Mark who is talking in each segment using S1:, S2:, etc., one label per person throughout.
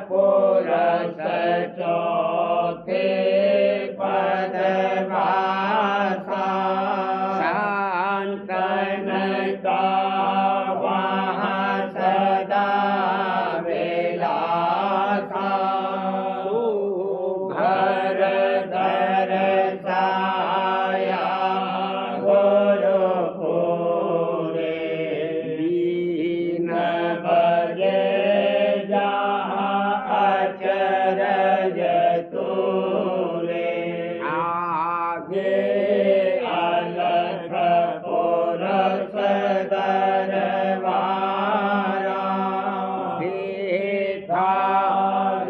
S1: पुरुष चौथे पद अलख पुरख दरबारा देखा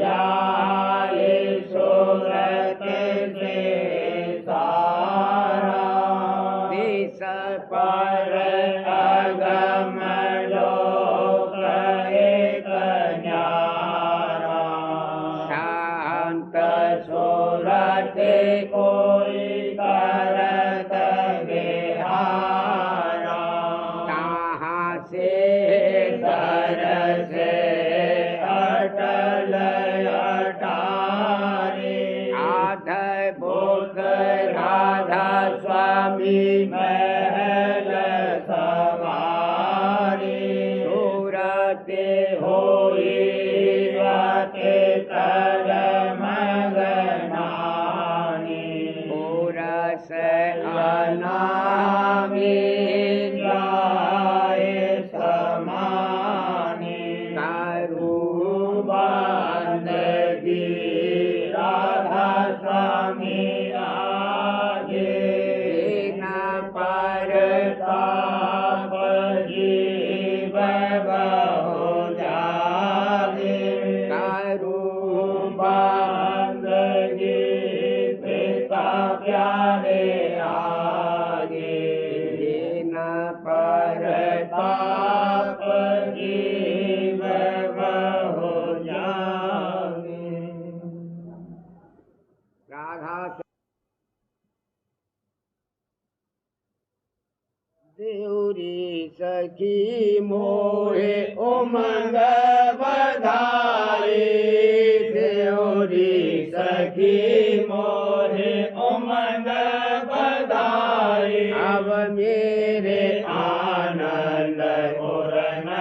S1: जाए सूरत से सारा देश पर अगम लोक एक न्यारा शांत सूरत कोई करत विहारा कहाँ से दरस अटल अटारी अद्भुत राधा स्वामी महल सवारी सूरत होई राते तर मगनानी पुरस अनामी जाए समानी करू बंदगी राधा स्वामी आगे न पर ताप जीव बहु जागे करू बंदगी पिता प्यारे आगे न पर ताप जीव बहु जागे राधा देउरी सखी मोहे उमंग बधाई देउरी सखी मोहे उमंग बधाई अब मेरे आनंद पूर्ण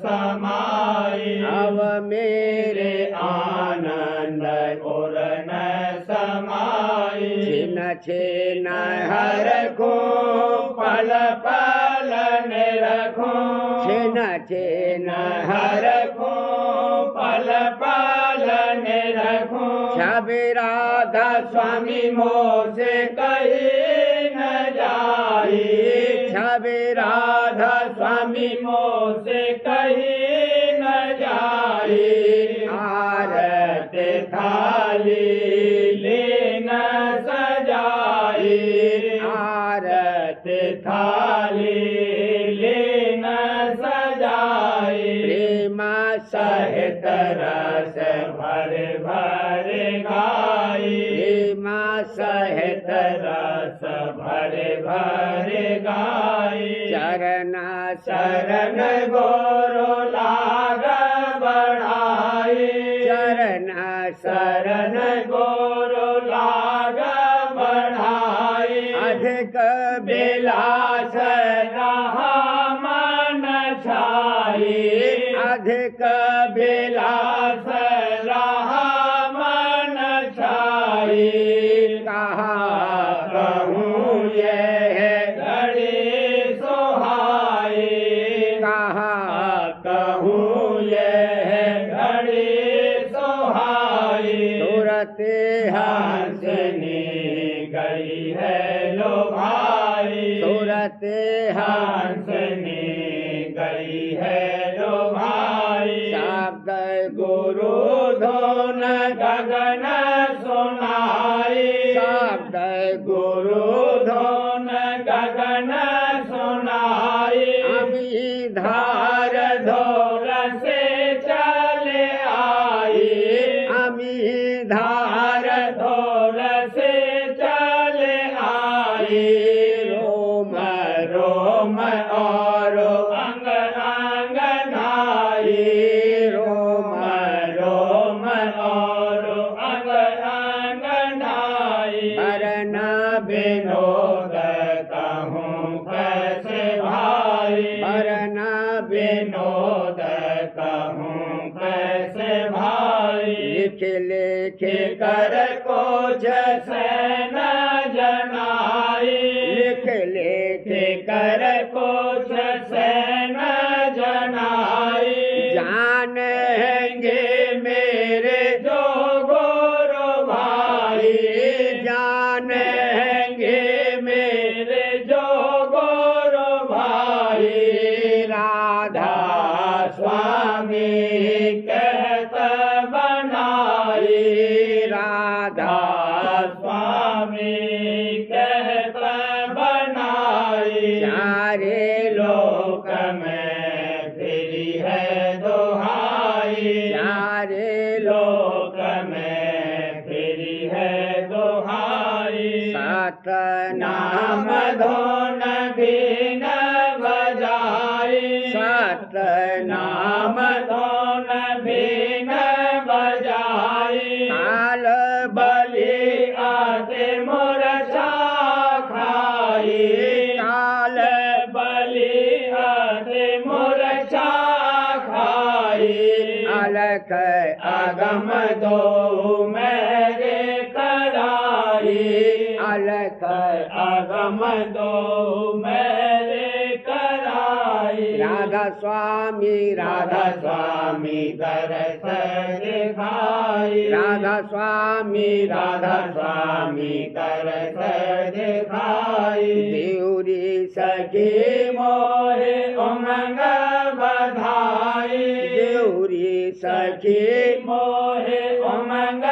S1: समाई अब मेरे आनंद पूर्ण समाई छिन छिन हर को पल पल निरखो छिन छिन हर को पल पल निरखो छब राधा स्वामी मोसे कहीं न जाई छब राधा स्वामी मोसे कहीं न जाई आरत थाली लेना सजाई आरत थाली लेना सजाई प्रेम सहित रस भर भर गाई प्रेम सहित रस भर भर गाई चरण शरण गोरो लाग बढ़ाई चरण शरण गोरो लाग बढ़ाई अधिक बिलास रहा मन छाई अधिक बिलास रहा मन छाई कहा कहूँ यह घड़ी सुहाई कहा कहूँ यह घड़ी सुहाई सूरत हंसनी गई है लो भाई सूरत हंसनी गई है लो भाई शब्द गुरु धुन गगन सुनाई शब्द गुरु धुन गगन सुनाई अभी धार धोर से चले आई अमी धार धोर से चले आई रोम रोम और अंग अंग नाई रोम रोम और अंग अंग नाई वरण विनोद कहूँ कैसे भाई वरण विनोद कहूँ कैसे भाई लिख लिख कर को जैसे न जनाई लिख लिख कर को जैसे न जनाई जानेंगे मेरे जो गोरो भाई जानेंगे नाम धुन बीन बजाई सत नाम धुन बीन बजाई काल बलि आते मूर्छा खाई काल बलि आते मूर्छा खाई अलख अगम दो मेरे कराई अलख अगम दो मेरे कराई राधा स्वामी दरस दिखाई राधा स्वामी दरस दिखाई देउरी सखी मोहे उमंग बधाई देउरी सखी मोहे उमंग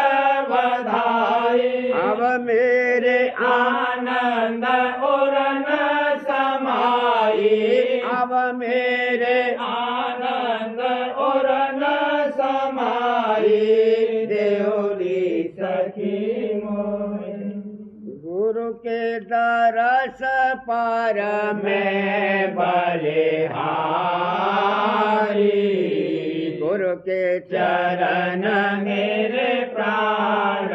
S1: बधाई अब मेरे आनंद उरन समाई अब मेरे आनंद उरन समाई देउरी सखी मोहे गुरु के दरस पर मैं बलिहारी गुरु के चरण मेरे प्राण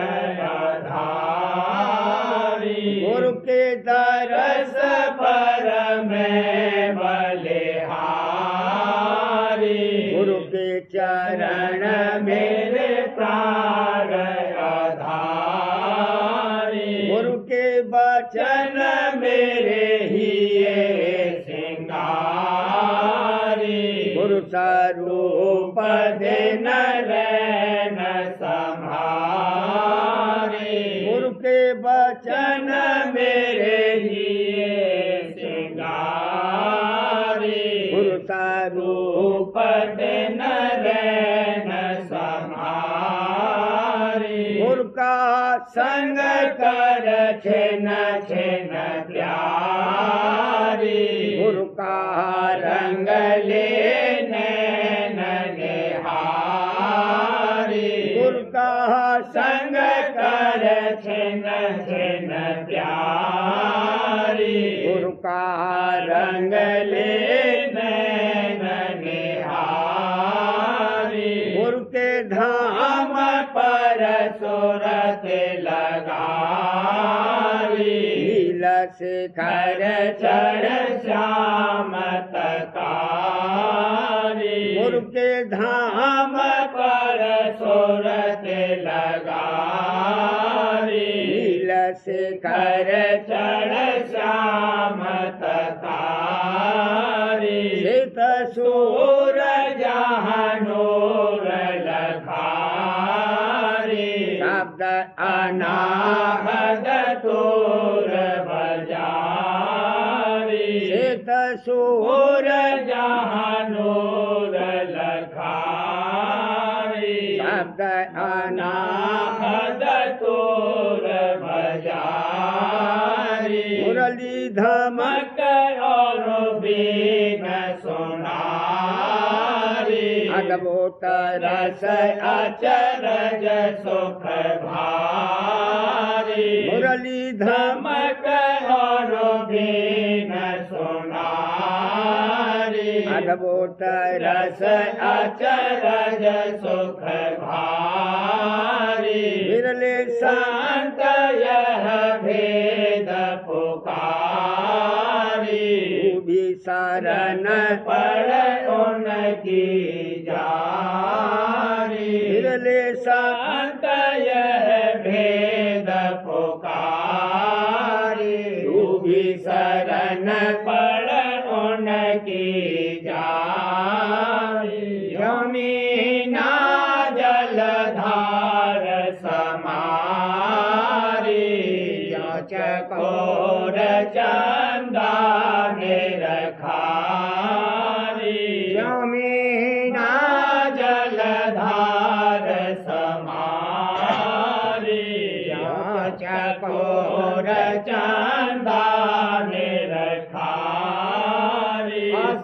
S1: आधारी गुरु के दरस पर मैं बलिहारी गुरु के चरण मेरे प्राण आधारी गुरु के वचन मेरे हिये सिंगारी गुरु स्वरूप दिन रैन संभारी गुरु के वचन मेरे हिये सिंगारी गुरु स्वरूप दिन रैन संभारी गुरु का संग कर छिन छिन प्यारी गुरु का रंग ले नैन निहारी गुरु का संग कर छिन छिन प्यारी गुरु का रंग ले नैन निहारी गुरु के धाम पर सूरत लगारी शिखर चढ़ श्याम तकारी गुरु के धाम पर सूरत लगारी शिखर चढ़ श्याम तकारी सित सूर जहाँ नूर लखारी शब्द अनाहद तोर बजारी सित सूर जहाँ नूर लखारी शब्द अनाहद तोर बजारी मुरली धमक और बीन सुनारी अद्भुत रस अचरज सुख भारी मुरली धमक और बीन सुनारी अद्भुत रस अचरज सुख भारी विरले संत यह भेद पुकारी भी शरण पड़ उनकी जारी विरले संत यह भेद पुकारी भी शरण पड़ उनकी जारी यमुना जलधार समारी चकोर चंदा निरखारी यमुना जलधार समारी चकोर चंदा निरखारी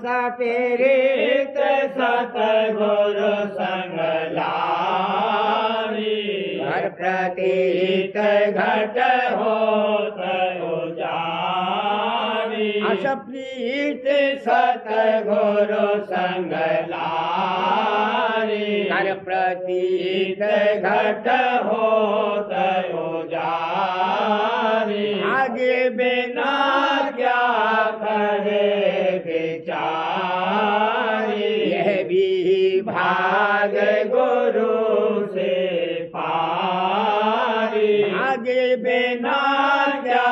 S1: सपीरित सतगुरु संग लारी हर प्रतीत घट होत उजारी रस प्रीत सतगुरु संग लारी कर प्रतीत घट होत उजारी आगे बिना क्या करे विचारी यह भी भाग गुरु से पारी आगे बिना क्या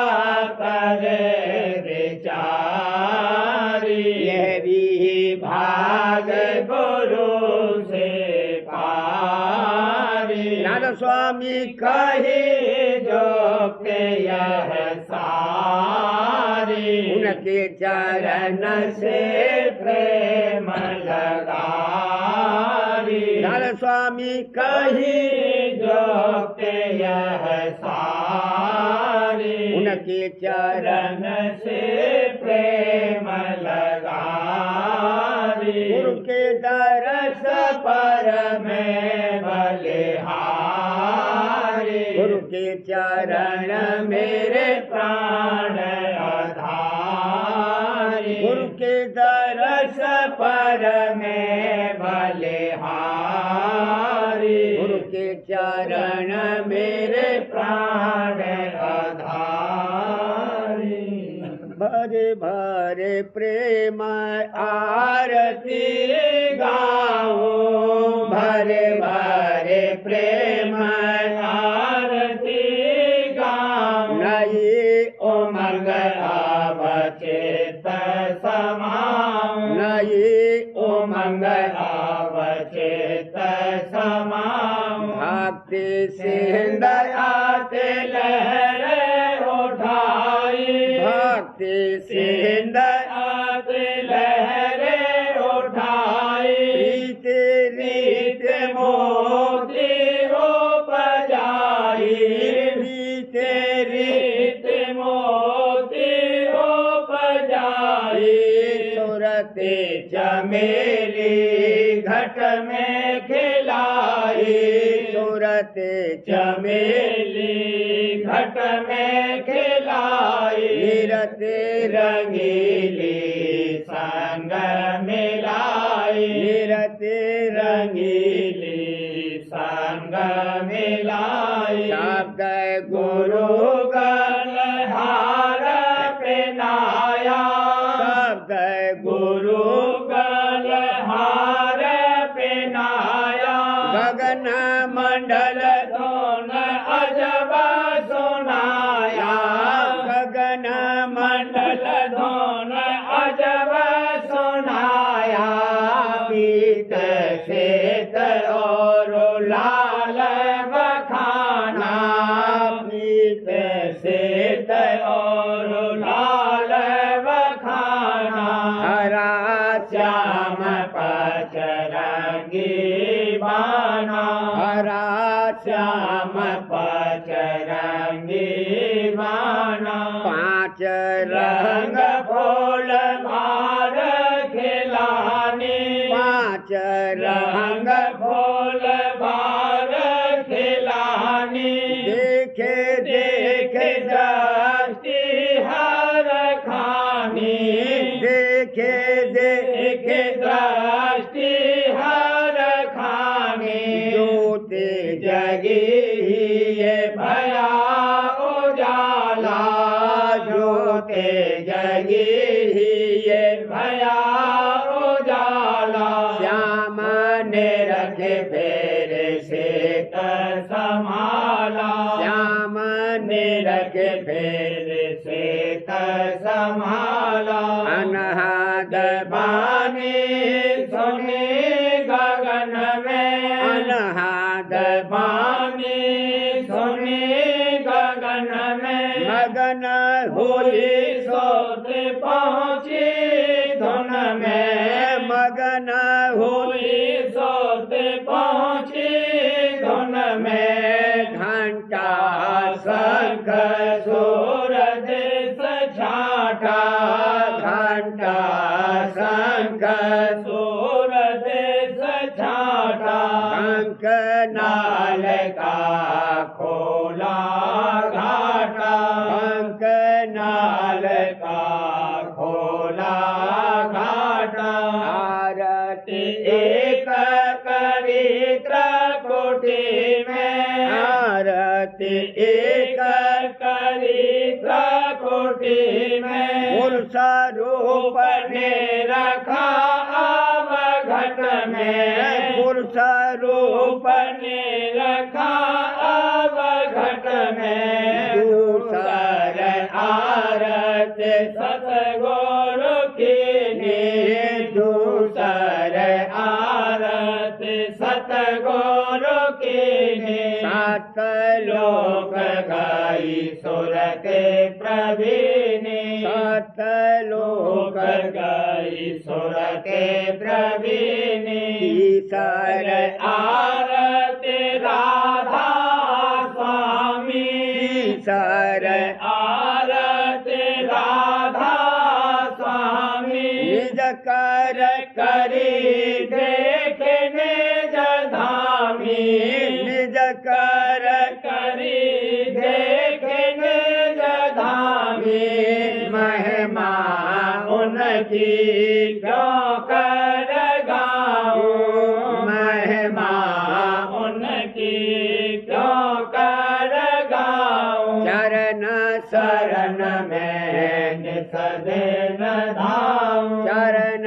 S1: करे विचारी यह भी भाग गुरु से पारी नाथ स्वामी कहे जो के यह सारी उनके चरण से प्रेम लगारी नाथ स्वामी कही जो के यह सारी उनके चरण से प्रेम लगारी गुरु के दरस पर में बलिहारी गुरु के चरण मेरे प्राण आधारी गुरु के दरस पर में बलिहारी गुरु के चरण मेरे प्राण आधारी भरे भरे प्रेम आरती गाओ भरे भरे प्रेम आरती गाओ नई उमंग अवचेत समाओ नई उमंग अवचेत समाओ भक्ति सिंध आते लहर उठाई भक्ति सिंध आते लहर उठाई प्रीत रीत मोती उपजाई प्रीत रीत मोती उपजाई सुरते चमेली घट में खिलाई सुरते चमेली घट में खिलाई रते रंगीली संग मिलाई रते रंगीली संग मिलाई शब्द गुरु गलहार पहनाया शब्द गुरु गलहार पहनाया गगन मंडल धोन अजब सुनाया गगन मंडल धोन अजब सुनाया पीत श्वेत और लाल बखाना पीत श्वेत और लाल बखाना हरा श्याम पचरंगी बाना हरा श्याम पचरंगी बाना पांच रंग फूल मार खिलानी पांच रंग फूल मार खिलानी देखे देखे दृष्टि हर खानी देखे देखे दृष्टि हर खानी ज्योति जगी ये भया उजाला ज्योति जगी ये भया उजाला श्याम ने रखे फेरे से संभाला श्याम ने रखे फेरे से संभाला अनहद बानी सुने गगन में अनहद बानी सुने गगन में मगन हुई सोत पहुँची धुन में मगन हुई सोत पहुँची धुन में घंटा शंख सूर देश छाटा घंटा शंख सूर देश छाटा अंक नाल का खोला घाटा अंक नाल का खोला रूपी में पुरुष रूप ने रखा अवघट में पुरुष रूप ने रखा अवघट में दूसर आरत सतगुरु की दूसर आरत सतगुरु की सात लोक गाई सुर के प्रवीणी सात लोक गाई सुर के प्रवीणी तीसर आरत राधा स्वामी तीसर आरत राधा स्वामी निज कर करी देखने जधामी निज कर करी देखने जधामी महिमा उनकी क्यों कर गाऊं महिमा उनकी क्यों कर गाऊं चरण शरण में निसदेन धाऊं चरण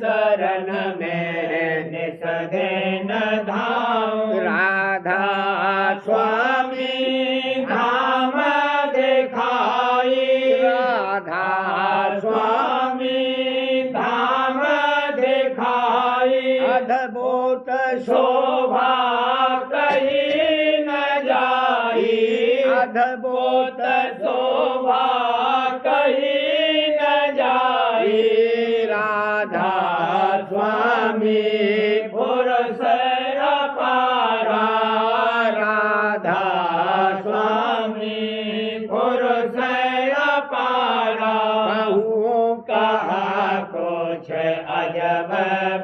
S1: शरण में निसदेन धाऊं राधा स्वामी धाम दिखाई राधा स्वामी धाम दिखाई अद्भुत शोभा कहीं न जाई अद्भुत शोभा कहीं न जाई राधा स्वामी पुरुष अपारा राधा स्वामी पुरुष अपारा कहूँ कहा कुछ अजब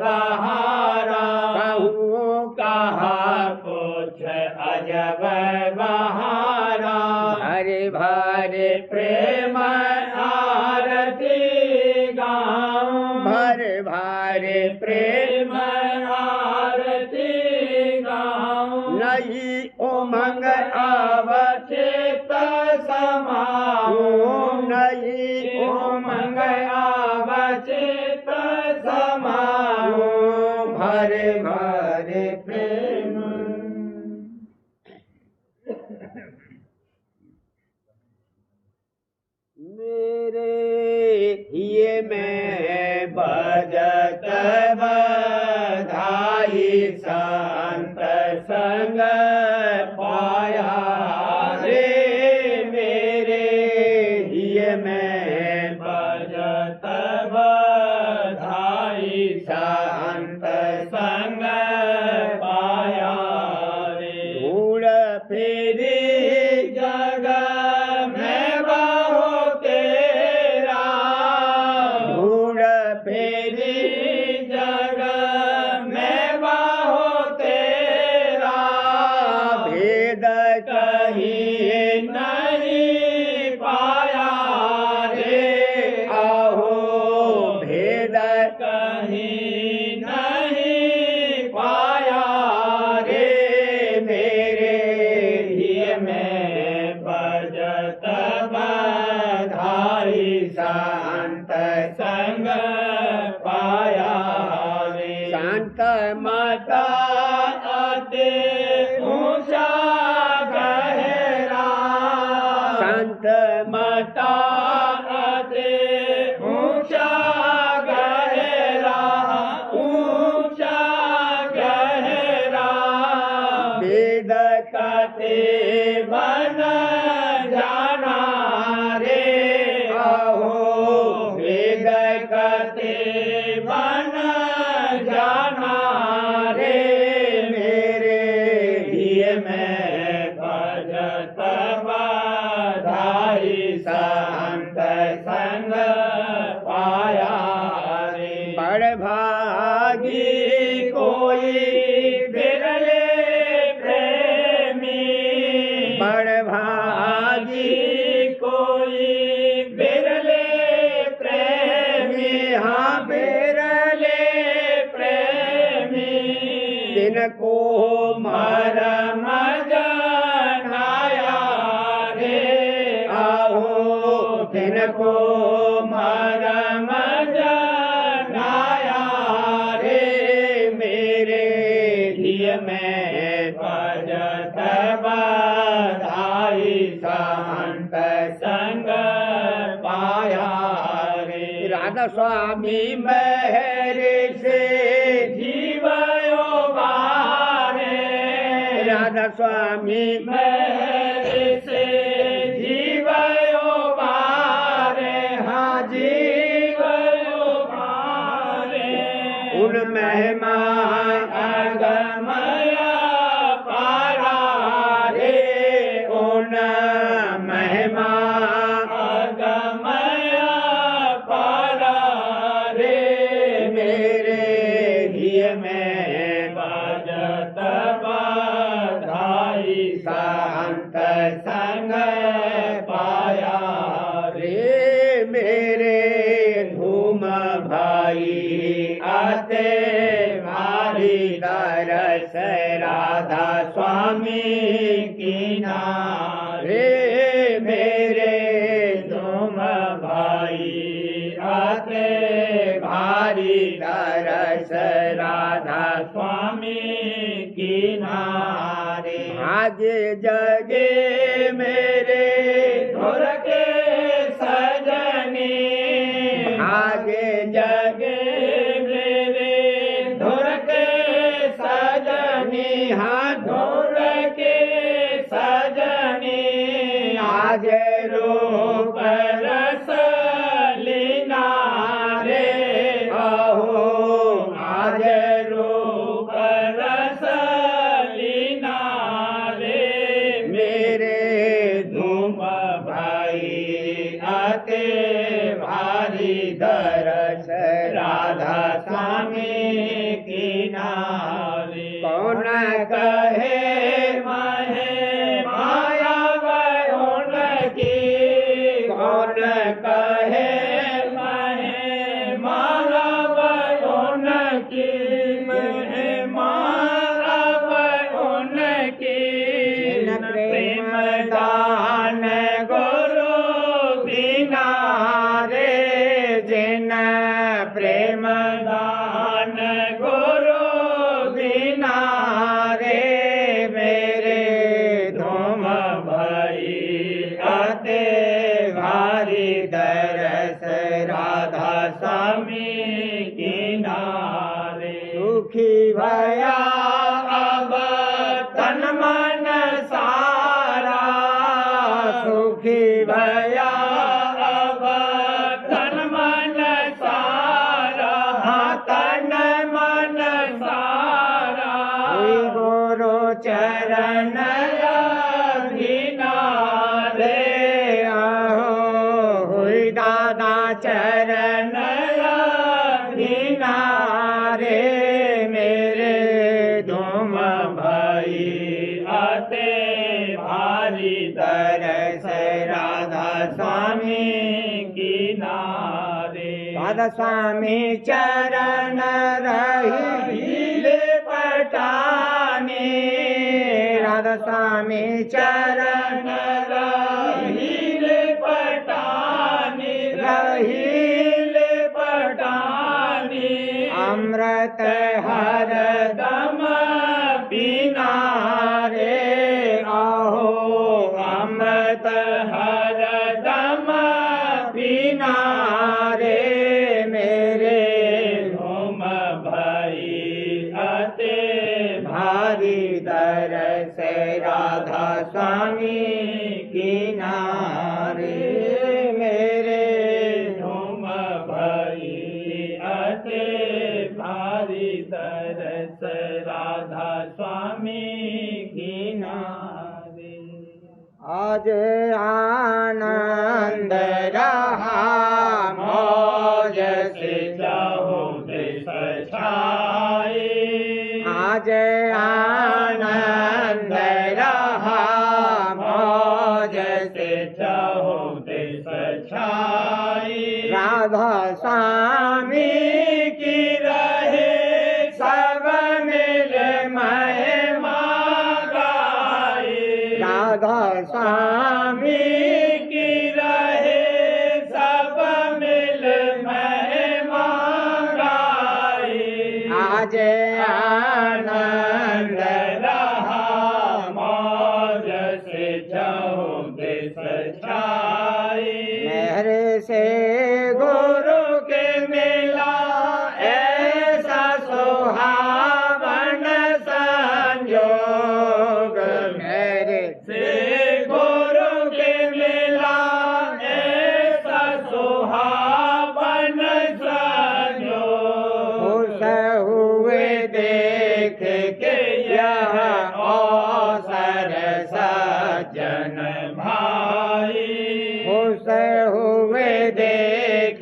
S1: बहारा कहूँ कहा कुछ अजब बहारा हरे भारे प्रेम आरती गाऊं भरे भारे प्रेम आरती गाऊं नहीं उमंग अवचित समाऊं नहीं उमंग अवचित समाऊं भरे भरे प्रेम मेरे ये में बजत बधाई संत संग पाया रे मेरे ये में बजत बधाई संत संग पाया रे ढूंढ फिरी जग में बहु तेरा ढूंढ फिरी जग में बहु तेरा भेद कहीं नहीं पाया रे आहो भेद कहीं नहीं पाया रे मेरे ही में बजत बधाई संत संग पाया रे संत माता अति ऊंचा गहरा संत माता अति ऊंचा गहरा ऊंचा गहरा वेद कते बन जाना रे आहो वेद कते बन जाना रे मेरे दिए में भजत बधाई संत संग पाया रे बड़ भागी कोई बिरले प्रेमी बड़ भागी कोई बिरले प्रेमी हाँ बिरले प्रेमी जिनको मरम जनाया रे आओ जिनको राधा स्वामी महर से जीवयो बारे, राधा स्वामी महर से जीवयो बारे, हाँ जीवयो बारे। उन महिमा अगमय पारा रे, उन महिमा अगमय पारा रे। मेरे हिय में बाजत बधाई, संत संग पाया रे। मेरे धूम भाई आते भारी, दरस राधा स्वामी की नारे। मेरे धूम भाई आते भारी, दरस राधा स्वामी की नारे। आगे जगे मेरे धुर के सजनी, आगे जगे मेरे धुर के सजनी, हाँ धुर के सजनी। आज रूप रस लीना रे, अहो आज रूप रस लीना रे। मेरे धूम भाई आते भारी, दरस राधा स्वामी की नारे। कौन कहे महे माया वरुण की, कौन कहे महे माया वरुण की, महे माया वरुण की। प्रेम दान गुरु दीना रे, जिन प्रेम दान गुरु दीना रे। मेरे धूम भाई आते भारी, दरस राधा स्वामी की नारे। सुखी भया अब तन मन सारा, सुखी भया अब तन मन सारा, हाँ तन मन सारा। गुरु चरण दीना रे, आहो हुई दादा चरण दीना रे। मेरे धूम भाई आते भारी, दरस राधा स्वामी की नारे। राधा स्वामी चरण रही पटानी, राधा स्वामी चरण रही पटानी, रही पटानी। अमृत हर दम पीना रे, आहो अमृत हर दम पीना रे। मेरे धूम भाई आते भारी, दरस राधा स्वामी की नारे। मेरे धूम भाई आते भारी, दरस राधा स्वामी की नारे। आज आनंद रहा मौज से, चाहूं देश छाए। आज आनंद रहा मौज से, चाहूं देश छाए। राधा स्वामी की रहे सब मिल महिमा गाए, राधा स्वामी की रहे सब मिल महिमा गाए। आज आनंद रहा मौज से, चहुँ दिस छाए। मेहर से गुरु के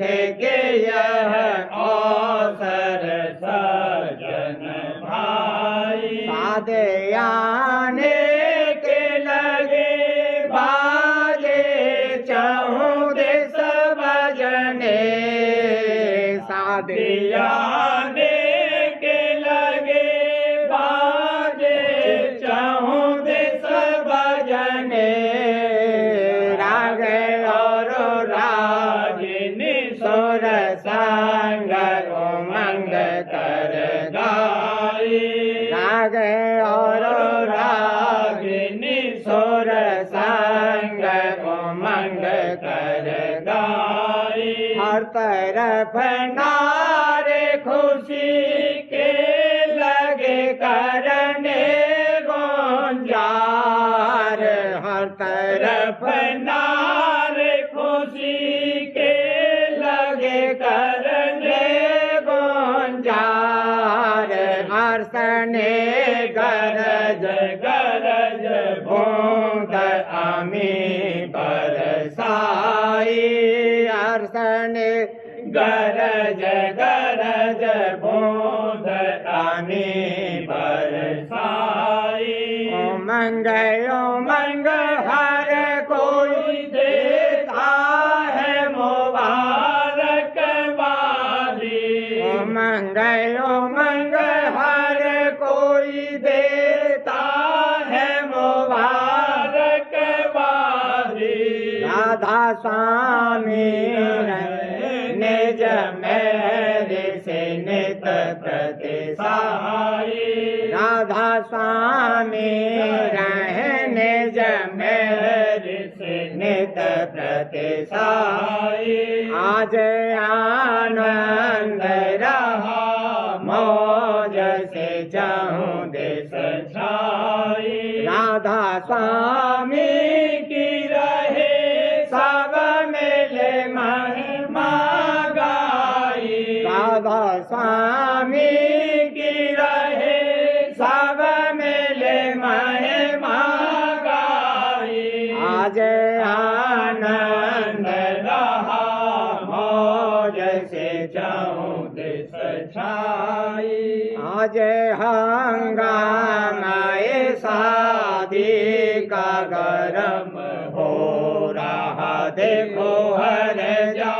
S1: देखे के यह अवसर सजन भाई, साधे आने के लगे बाजे चहु देश बजने, साधे आने के लगे बाजे चहु देश बजने, राग और रागिनी सुर संग उमंग कर गाई, राग और रागिनी सुर संग उमंग कर गाई, हर तरफ नारे खुशी के लगे करने गुंजार, हर तरफ नारे खुशी के लगे करने गुंजार, हर्षने गरज गरज बूंद अमी बरसाई, हर्षने गरज गरज बूंद अमी बरसाई, उमंग उमंग हर कोई देता है मुबारक बारी, उमंग उमंग हर कोई देता है मुबारक बारी, राधा स्वामी निज मेरे से नित प्रति सहाई, राधा स्वामी रहे निज मेरे से नित प्रति सहाई, आज आनंद रहा मौज से चहु देश छाई, राधा स्वामी की रहे सब मेले महिमा गाई, राधा स्वामी की रहे सब मेले महिमा गाई, आज आनंद रहा मौज से चहु देश छाई, आज हंगामाए शादी का गरम हो रहा देखो हर जा,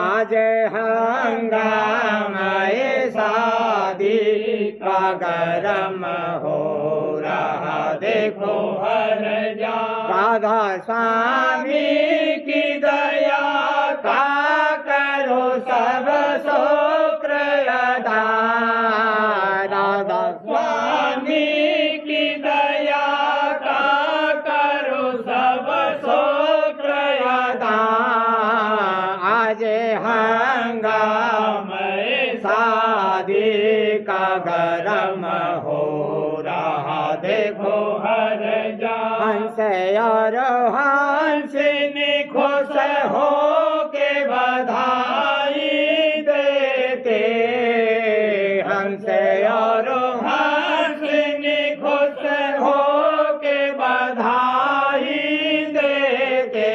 S1: आज हंगामाए शादी का गरम हो रहा देखो हर जा, राधा स्वामी की दया का करो सब शुक्रदा, राधा स्वामी की दया का करो सब शुक्रदा, आज हंगामाए शादी का गरम हो रहा देखो हर जा, हंस और हंसनी खुश हो के बधाई देते, हंस और हंसनी खुश हो के बधाई देते,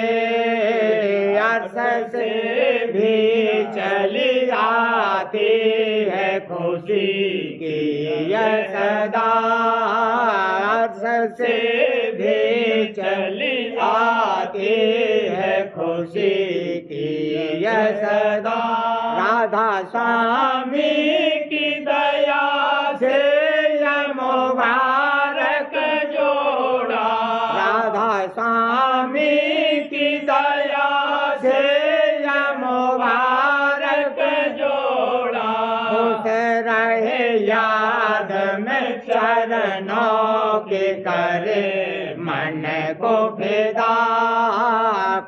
S1: अर्श से भी चली आती है खुशी की यह सदा, अर्श से भी चली आती है खुशी की यह सदा, राधा स्वामी की दया से यह मुबारक जोड़ा, राधा स्वामी की दया से यह मुबारक जोड़ा, खुश रहे याद में चरणों के करे मन को फिदा,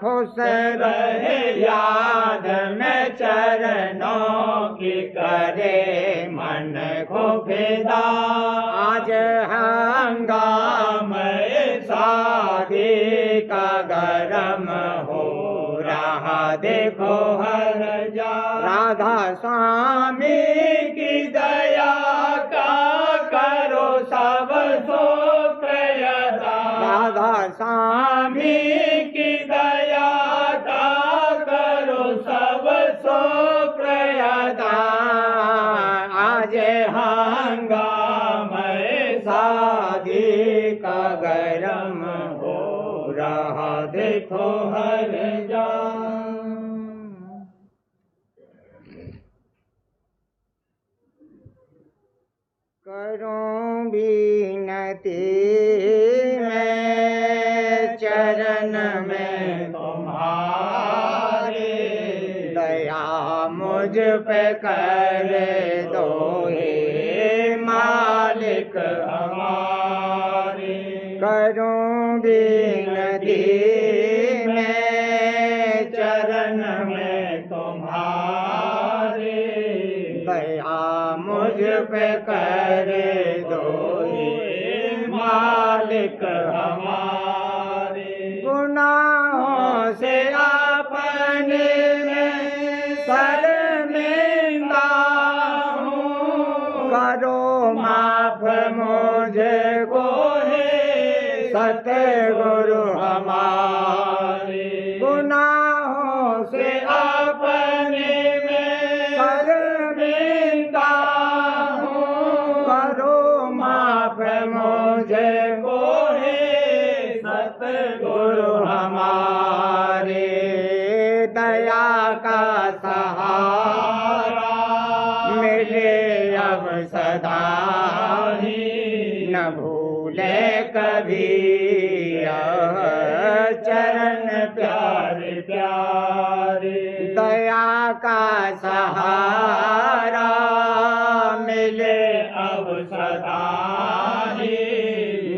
S1: खुश रहे याद में चरणों की करे मन को फिदा, आज हंगामाए शादी का गरम हो रहा देखो हर जा, राधा स्वामी की दया का करो सब शुक्रदा, राधा स्वामी की दया का करो सब
S2: करूं विनती मैं चरण में तुम्हारे, दया मुझ पे कर दो हे मालिक हमारे। करूं विनती मैं चरण में तुम्हारे, दया मुझ पे कर दो हे मालिक हमारे। गुनाहों से अपने शर्मिंदा हूँ, करो माफ मुझको हे सतगुरु हमारे। गुनाहों से अपने शर्मिंदा हूँ, करो माफ मुझको हे सतगुरु हमारे। दया का सहारा मिले अब सदा ही, न भूले कभी यह चरण प्यारे प्यारे। दया का सहारा मिले अब सदा ही,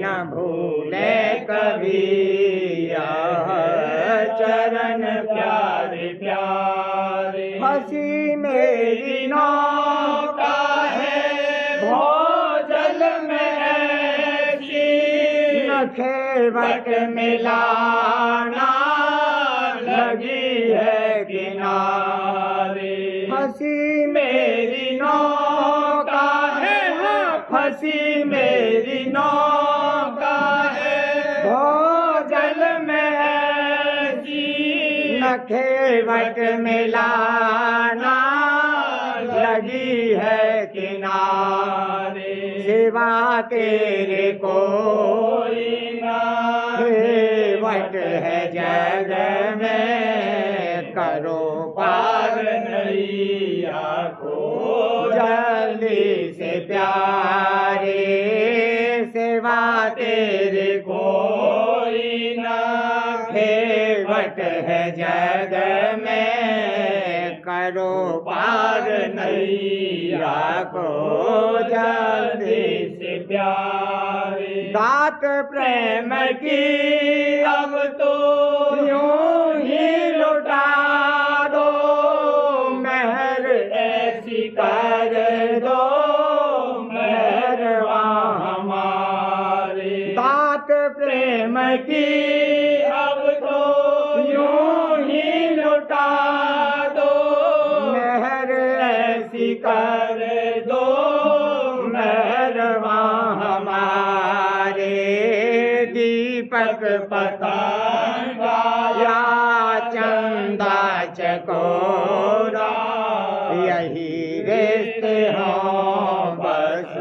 S2: न भूले कभी यह चरण प्यारे प्यारे। हंसी मेरी नौका है भोजल में ऐसी, न खेवट मिलाना लगी है किनारे। हंसी मेरी नौका है, हंसी मेरी नौका है भोजल में ऐसी, न खेवट मिलाना लगी है किनारे। सिवा तेरे कोई ना खेवट है जग में, करो पार नैया को जल्दी से प्यारे। सिवा तेरे कोई ना खेवट है जग में, करो पार नैया को जल्दी से प्यारे। दात प्रेम की अब तो यूं ही लुटा दो, मेहर ऐसी कर दो मेहरवा हमारे। दात प्रेम की अब तो यूं ही लुटा दो, मेहर ऐसी कर दो मेहरवा हमारे। दीपक पतंगा या चंदा चकोरा, यही रिश्ते हों बस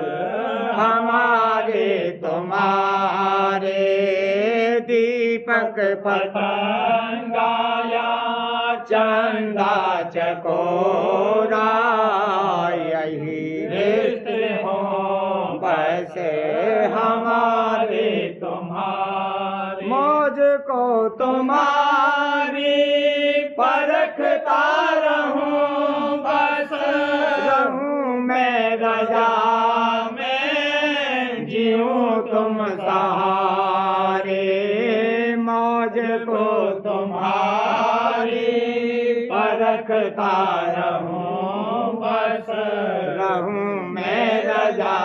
S2: हमारे तुम्हारे। दीपक पतंगा या चंदा चकोरा, यही रिश्ते हों बस हमारे तुम्हारे। मौज को तुम्हारी परखता रहूं बस, रहूं मैं रजा में जीऊं तुम सहारे। मौज को तुम्हारी परखता रहूं बस, रहूं मैं रजा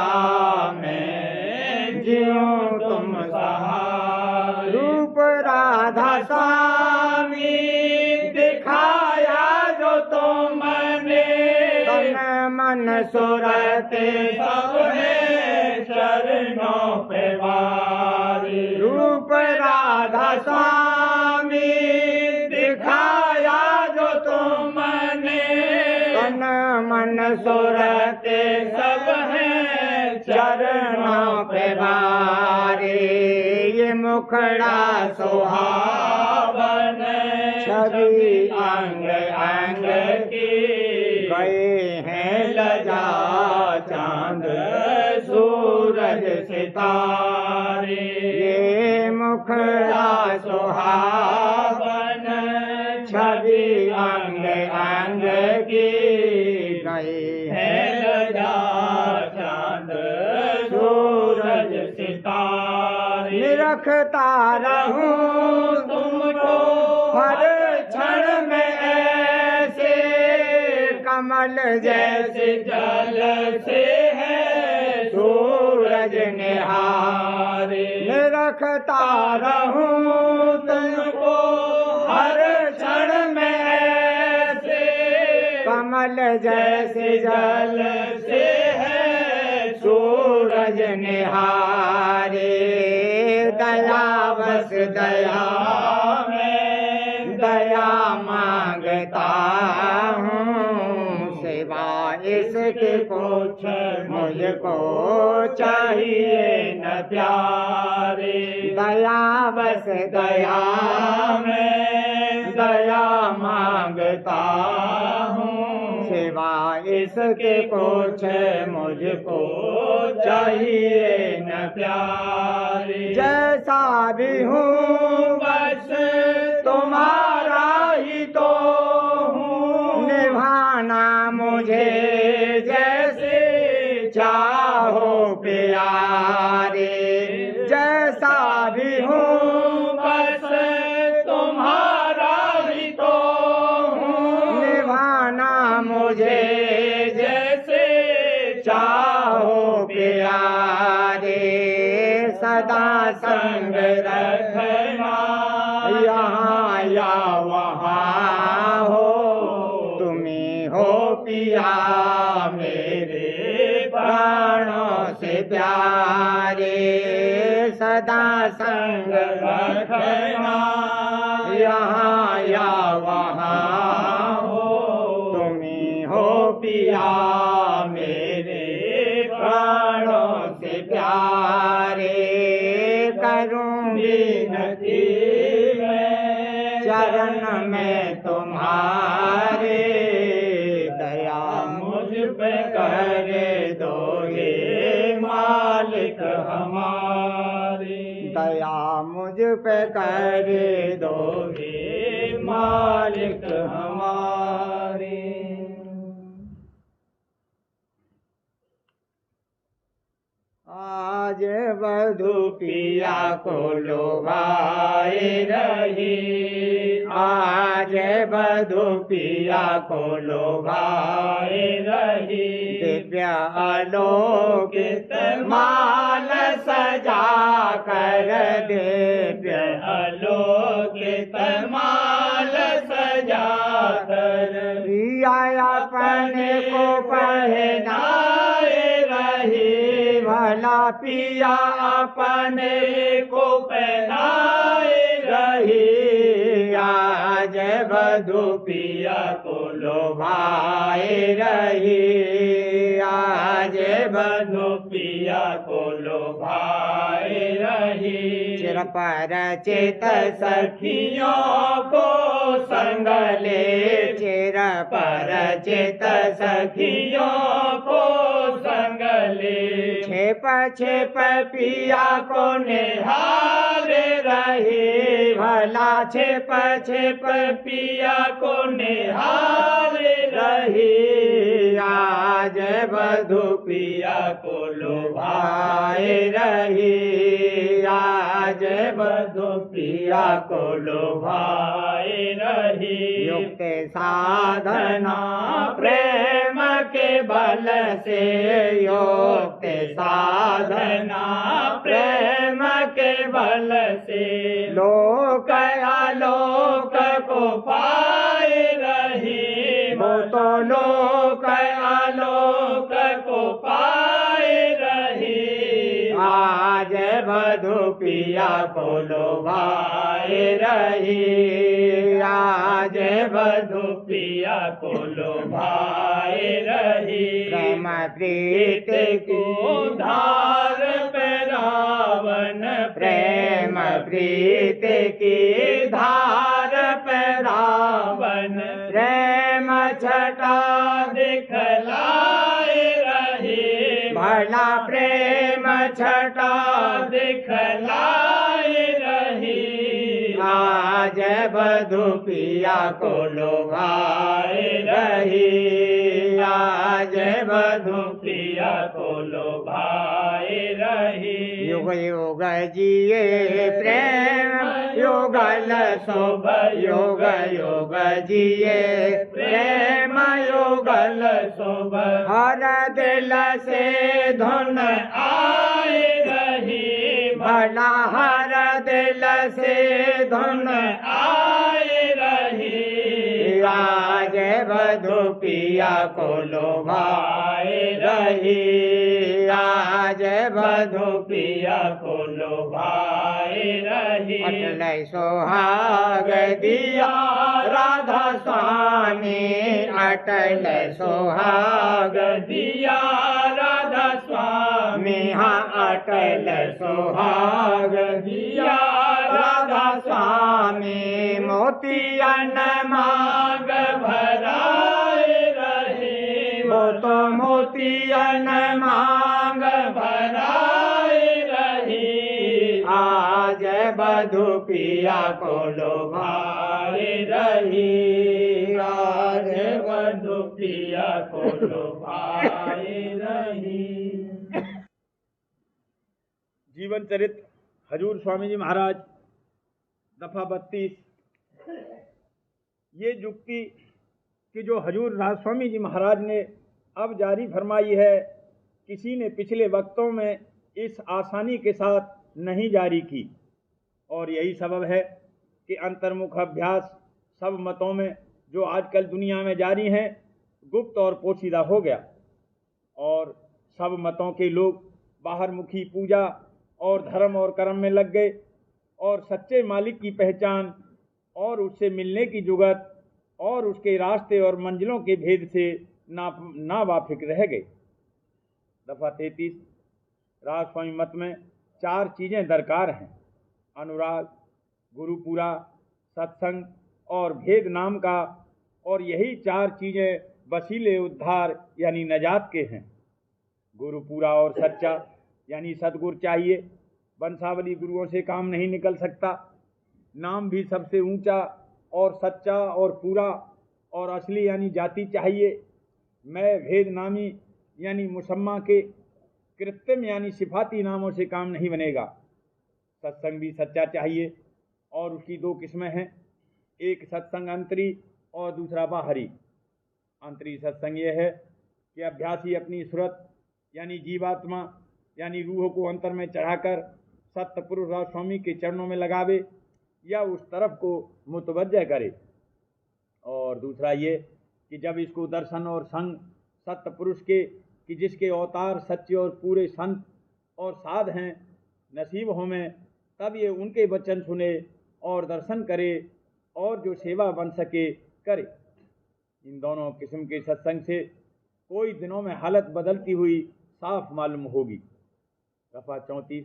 S2: में जीऊं तुम सहारे। रूप राधा स्वामी दिखाया जो तुमने, तन मन सुरते सब है चरणों पे वारे। रूप राधा स्वामी दिखाया जो तुमने, तन मन सुरते सब है चरणों पे वारे। ये मुखड़ा सुहावन छवि अंग अंग की, गए हैं लजा चांद मुखड़ा सुहावन छवि अंग अंग की गई है
S1: लजा चांद सूरज सितारे
S2: निरखता रहूं
S1: तुमको
S2: हर क्षण में ऐसे कमल जैसे
S1: जल से है
S2: सूरज निहारे निरखता रहूं तुमको हर क्षण में ऐसे कमल जैसे जल
S1: से है
S2: सूरज निहारे दया बस दया में दया मांगता हूँ सिवा इसके कुछ मुझको चाहिए न प्यारे दया बस दया में दया मांगता हूँ सिवा इसके कुछ मुझको चाहिए न प्यारे जैसा भी हूँ बस तुम्हारा ही तो हूँ निभाना मुझे जैसे चाहो प्यारे जैसा भी हूँ बस तुम्हारा ही तो हूँ निभाना मुझे जैसे चाहो प्यारे सदा संग रखना यहाँ या वहाँ हो तुम्ही हो पिया मेरे प्राणों से प्यारे सदा संग रखना यहाँ या वहाँ हो तुम्ही हो पिया मेरे प्राणों से प्यारे करूँगी नदी में चरण में तुम्हारे दया मुझ पे कर दो हे मालिक हमारे दया मुझ पे कर दो हे मालिक हमारे आज वधू पिया को लोभाए रही आज वधू पिया को लोभाए रही दिव्य अलौकिक माल सजा कर दिव्य अलौकिक माल सजा कर पिया अपने को पहनाए रही भला पिया अपने को पहनाए रही आज वधू पिया को लोभाए रही आज वधू पिया को लोभाए रही चिर परिचित सखियों को संग ले चिर परिचित सखियों को संग ले छिप छिप पिया को निहारे रही भला छिप छिप पिया को निहारे रही आज वधू पिया को लोभाए रही आज वधू पिया को लोभाए रही युक्त साधना प्रेम के बल से युक्त साधना प्रेम के बल से लोक आलोक को पाए रही वो तो लोक आलोक को पाए रही आज वधू पिया को लोभाए रही आज वधू पिया को लोभाए रही प्रेम प्रीत को धार पे रावण प्रेम प्रीत की धार पे रावण प्रेम छटा दिखलाए रही भला प्रेम छटा दिखलाए रही आज बधू पिया को लोभाए रही, आज बधू
S1: पिया को लोभाए रही।
S2: युग युग जिए प्रेम युगल शोभ, युग युग जिए प्रेम युगल
S1: शोभ।
S2: हर दिल से धुन
S1: आए रही,
S2: भला हर दिल से धुन
S1: आए रही।
S2: आज बधू पिया को लोभाए रही, आज बधू
S1: पिया को लोभाए रही।
S2: अटल सोहाग दिया राधा स्वामी, अटल सोहाग
S1: दिया राधा स्वामी।
S2: हाँ अटल सोहाग दिया राधा स्वामी। मोतियन
S1: मांग भराए रही,
S2: वो तो मोतियन मांग
S1: भराए रही।
S2: आज बधू पिया को लोभाए रही, आज
S1: बधू पिया को लोभाए रही।
S3: जीवन चरित्र हजूर स्वामी जी महाराज दफा 32। ये जुक्ति कि जो हजूर राज स्वामी जी महाराज ने अब जारी फरमाई है, किसी ने पिछले वक्तों में इस आसानी के साथ नहीं जारी की, और यही सबब है कि अंतर्मुख अभ्यास सब मतों में जो आजकल दुनिया में जारी हैं गुप्त और पोशीदा हो गया, और सब मतों के लोग बाहरमुखी पूजा और धर्म और कर्म में लग गए, और सच्चे मालिक की पहचान और उससे मिलने की जुगत और उसके रास्ते और मंजिलों के भेद से ना वाफिक रह गए। दफा 33। राज स्वामी मत में 4 चीज़ें दरकार हैं: अनुराग, गुरुपुरा, सत्संग और भेद नाम का, और यही 4 चीज़ें वसीले उद्धार यानी नजात के हैं। गुरुपुरा और सच्चा यानी सदगुरु चाहिए, वंशावली गुरुओं से काम नहीं निकल सकता। नाम भी सबसे ऊंचा और सच्चा और पूरा और असली यानी जाति चाहिए। मैं भेद नामी यानी मुसम्मा के कृत्रिम यानी सिफाती नामों से काम नहीं बनेगा। सत्संग भी सच्चा चाहिए, और उसकी 2 किस्में हैं, एक सत्संग अंतरी और दूसरा बाहरी। अंतरी सत्संग यह है कि अभ्यासी अपनी सूरत यानी जीवात्मा यानी रूह को अंतर में चढ़ाकर सत्य पुरुष राज स्वामी के चरणों में लगावे या उस तरफ को मुतवज्जह करे। और दूसरा ये कि जब इसको दर्शन और संग सत्य पुरुष के कि जिसके अवतार सच्चे और पूरे संत और साध हैं नसीब हो में, तब ये उनके वचन सुने और दर्शन करे और जो सेवा बन सके करे। इन दोनों किस्म के सत्संग से कोई दिनों में हालत बदलती हुई साफ मालूम होगी। दफा 34।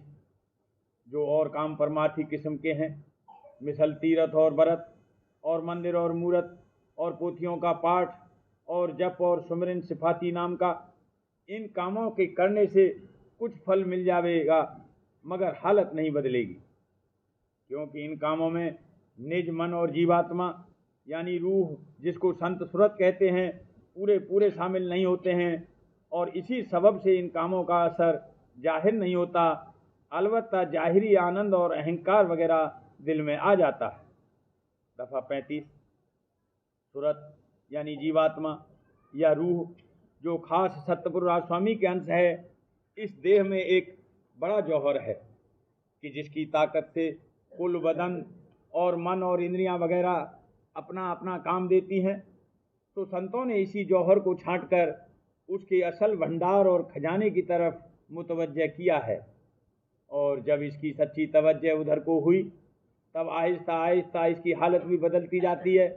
S3: जो और काम परमार्थी किस्म के हैं, मिसल तीरथ और व्रत और मंदिर और मूरत और पोथियों का पाठ और जप और सुमरन सिफाती नाम का, इन कामों के करने से कुछ फल मिल जाएगा मगर हालत नहीं बदलेगी, क्योंकि इन कामों में निज मन और जीवात्मा यानी रूह जिसको संत सुरत कहते हैं पूरे शामिल नहीं होते हैं, और इसी सबब से इन कामों का असर जाहिर नहीं होता, अलबत्ता जाहिरी आनंद और अहंकार वगैरह दिल में आ जाता है। दफा 35। सुरत यानी जीवात्मा या रूह जो खास सतपुर राज स्वामी के अंश है, इस देह में एक बड़ा जौहर है कि जिसकी ताकत से कुल बदन और मन और इंद्रियां वगैरह अपना अपना काम देती हैं। तो संतों ने इसी जौहर को छांटकर उसके असल भंडार और खजाने की तरफ मुतवज्जह किया है, और जब इसकी सच्ची तवज्जह उधर को हुई तब आहिस्ता आहिस्ता इसकी हालत भी बदलती जाती है,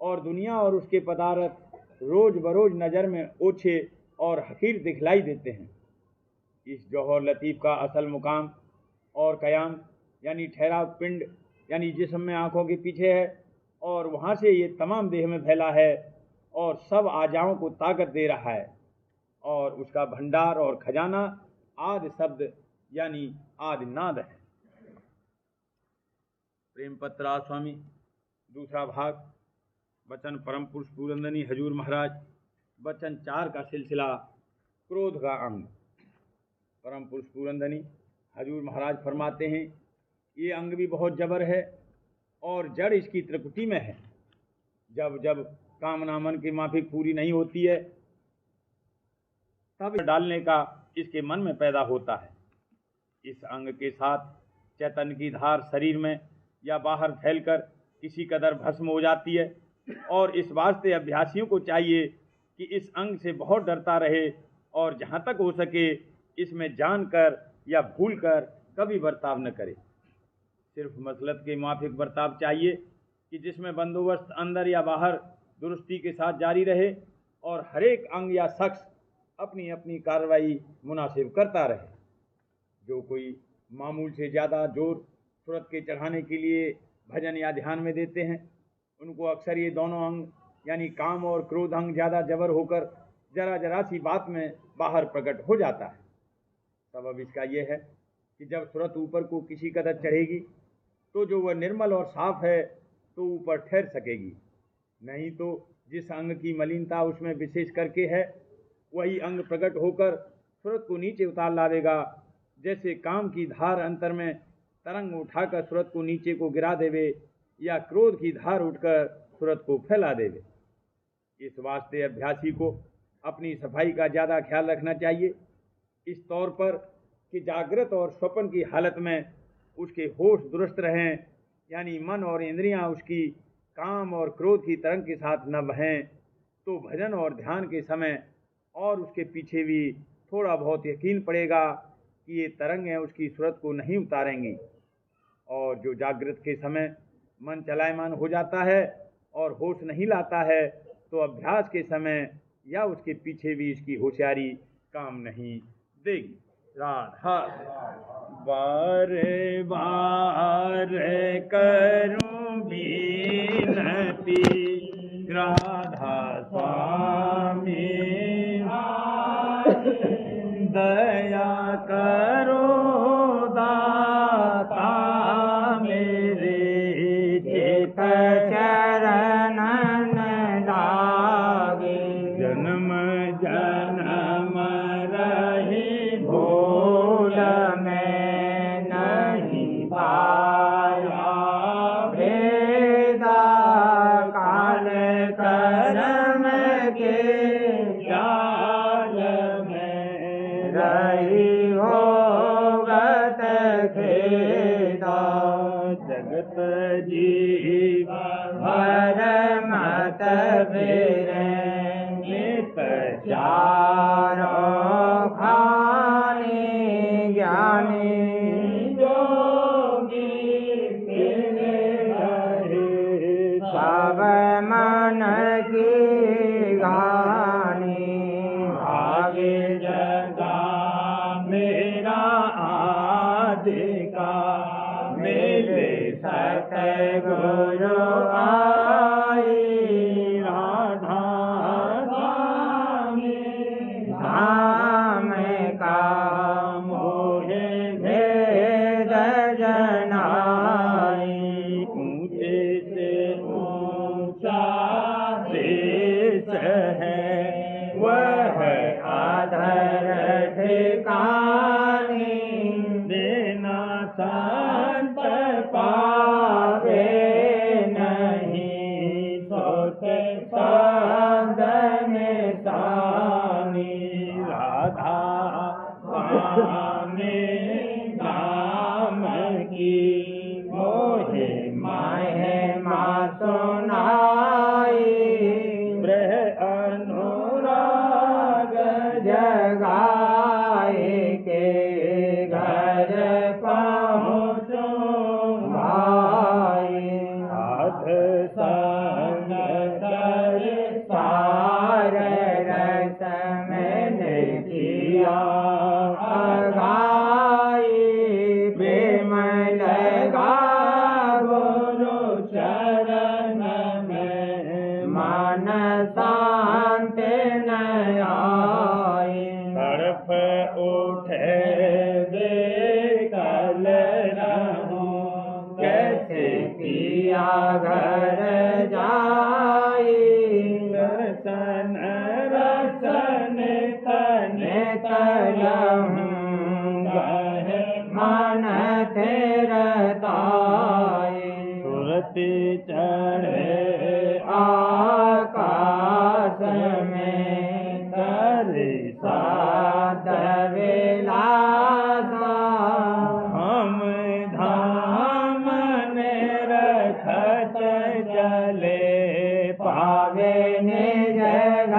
S3: और दुनिया और उसके पदार्थ रोज बरोज नज़र में ओछे और हकीर दिखलाई देते हैं। इस जौहर लतीफ़ का असल मुकाम और कयाम यानी ठहराव पिंड यानी जिस्म में आँखों के पीछे है, और वहाँ से ये तमाम देह में फैला है और सब आजाओं को ताकत दे रहा है, और उसका भंडार और खजाना आदि शब्द यानी आदि नाद है। प्रेम पत्र स्वामी दूसरा भाग वचन परम पुरुष पूरंदनी हजूर महाराज, वचन 4 का सिलसिला क्रोध का अंग। परम पुरुष पूरंदनी हजूर महाराज फरमाते हैं, ये अंग भी बहुत जबर है और जड़ इसकी त्रिकुटी में है। जब जब कामना मन की माफिक पूरी नहीं होती है तब डालने का इसके मन में पैदा होता है। इस अंग के साथ चैतन्य की धार शरीर में या बाहर फैलकर किसी कदर भस्म हो जाती है और इस वास्ते अभ्यासियों को चाहिए कि इस अंग से बहुत डरता रहे और जहाँ तक हो सके इसमें जानकर या भूलकर कभी बर्ताव न करे। सिर्फ मसलत के माफिक बर्ताव चाहिए कि जिसमें बंदोबस्त अंदर या बाहर दुरुस्ती के साथ जारी रहे और हर एक अंग या शख्स अपनी अपनी कार्रवाई मुनासिब करता रहे। जो कोई मामूल से ज़्यादा जोर सूरत के चढ़ाने के लिए भजन या ध्यान में देते हैं, उनको अक्सर ये दोनों अंग यानी काम और क्रोध अंग ज़्यादा जबर होकर जरा जरा सी बात में बाहर प्रकट हो जाता है। सबब इसका यह है कि जब सूरत ऊपर को किसी कदर चढ़ेगी तो जो वह निर्मल और साफ है तो ऊपर ठहर सकेगी, नहीं तो जिस अंग की मलिनता उसमें विशेष करके है वही अंग प्रकट होकर सूरत को नीचे उतार लावेगा। जैसे काम की धार अंतर में तरंग उठाकर सूरत को नीचे को गिरा देवे या क्रोध की धार उठकर सूरत को फैला देवे। इस वास्ते अभ्यासी को अपनी सफाई का ज़्यादा ख्याल रखना चाहिए, इस तौर पर कि जागृत और स्वप्न की हालत में उसके होश दुरुस्त रहें, यानी मन और इंद्रियां उसकी काम और क्रोध की तरंग के साथ न बहें। तो भजन और ध्यान के समय और उसके पीछे भी थोड़ा बहुत यकीन पड़ेगा कि ये तरंगें उसकी सूरत को नहीं उतारेंगी। और जो जागृत के समय मन चलायमान हो जाता है और होश नहीं लाता है तो अभ्यास के समय या उसके पीछे भी इसकी होशियारी काम नहीं देगी। राधा बार बार करूं विनती, राधा स्वामी दया करो दाता मेरे, चित चरणन लागे, जन्म जन्म रही भूल में नहीं पाया, वेदा काल कर्म के जाल में रही होगत खेदा, जगत जीव भर मत फिरे, नित चारो खानी ज्ञानी, जोगी फिरे रहे सब मन की गानी, आगे जगा मेरा आदिका, मेरे सतगुरु आई, राधा स्वामी धाम का मोहे भेद जनाई, ऊंचे से ऊंचा देश है वह आधर ठिकानी, देना संत पावे नहीं, सोते साधन सानी, राधा स्वामी नाम की मोहे महिमा सुनाई, ब्रह अनुराग जगाए के घर पहुँचो भाई, साध संग कर सार रस मैंने किया अगाई, प्रेम लगा गुरु चरण में, मन शांत न आई, तड़प उठे बेकल रहूं, कैसे किया घर
S2: कर साध विलासा
S3: हम धाम निरखत चले
S2: पावे निज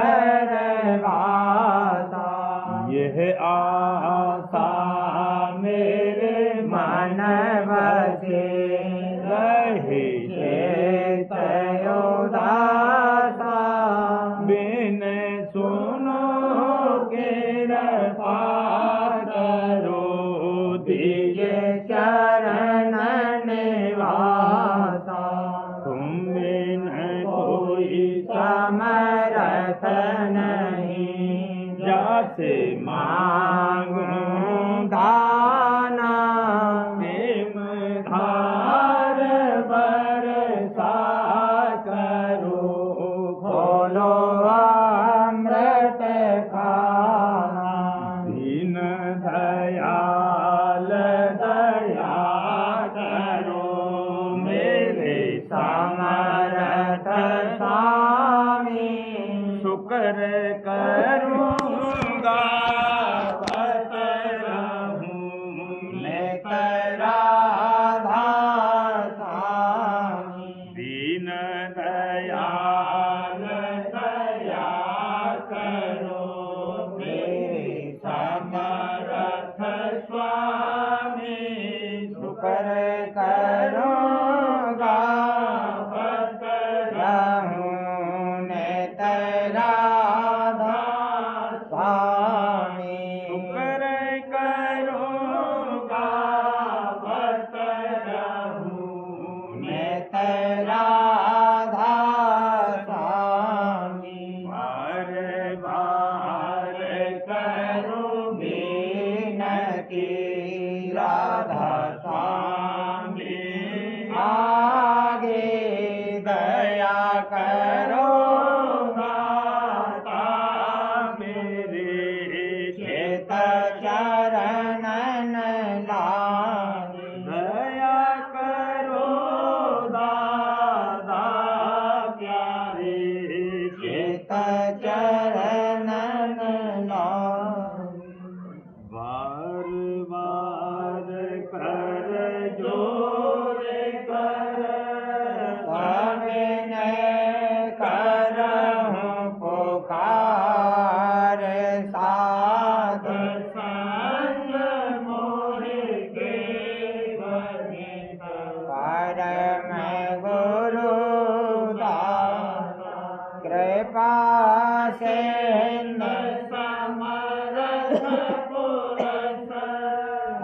S2: घर वासा
S3: यह आशा मेरे
S2: मन बसे
S3: रहे
S2: चेत उदासा
S3: बिन सुनो कृपा करो
S2: दिज चरण निवासा
S3: तुम बिन कोई
S2: समरथ नहीं
S3: जासे
S2: मांगूं दाना
S3: प्रेम धार बरसा करो
S2: खोलो अमृत खाना
S3: दीन दयाल दया करो मेरे
S2: समरथ स्वामी
S3: शुक्र करूँगा बत रहूं
S2: मैं राधा स्वामी
S3: दीन दयाल दया करो मेरे समर्थ स्वामी
S2: शुक्र करूँगा
S3: बत
S2: रहूं नेत राधा स्वामी
S3: शुक्र करूँगा बत रहूं
S2: नेत राधा स्वामी
S3: बार बार करूँ
S2: बीनती राधा स्वामी आगे दया करो
S3: माता मेरे
S2: चेत चरणन लागे
S3: दया करो दादा प्यारे
S2: चेत चरणन लागे
S3: बार बार कर जोर कर
S2: सबने करहूं पुकार साध
S3: संग मोरे के बने
S2: परम गुरु दाता कृपा सिंधु
S3: समरथ पुरस